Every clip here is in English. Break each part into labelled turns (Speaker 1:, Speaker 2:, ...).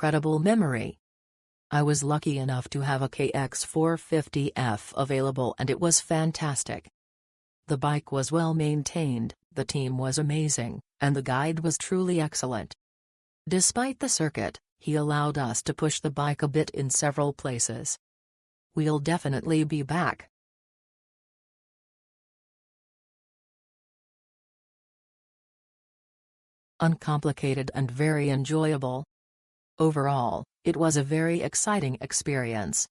Speaker 1: incredible memory. I was lucky enough to have a KX450F available and it was fantastic. The bike was well maintained, the team was amazing, and the guide was truly excellent. Despite the circuit, he allowed us to push the bike a bit in several places. We'll definitely be back. Uncomplicated and very enjoyable. Overall, it was a very exciting experience.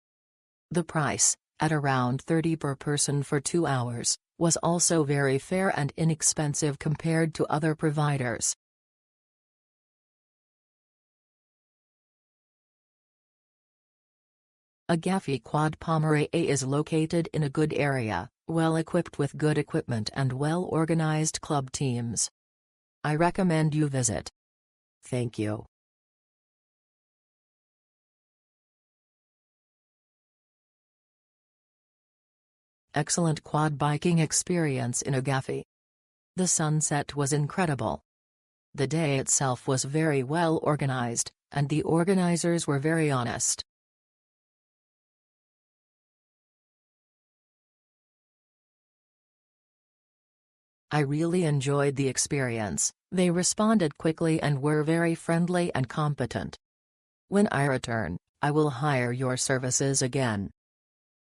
Speaker 1: The price, at around 30 per person for 2 hours, was also very fair and inexpensive compared to other providers. AGD Quad Palmeraie is located in a good area, well equipped with good equipment and well-organized club teams. I recommend you visit. Thank you. Excellent quad biking experience in AGD. The sunset was incredible. The day itself was very well organized, and the organizers were very honest. I really enjoyed the experience. They responded quickly and were very friendly and competent. When I return, I will hire your services again.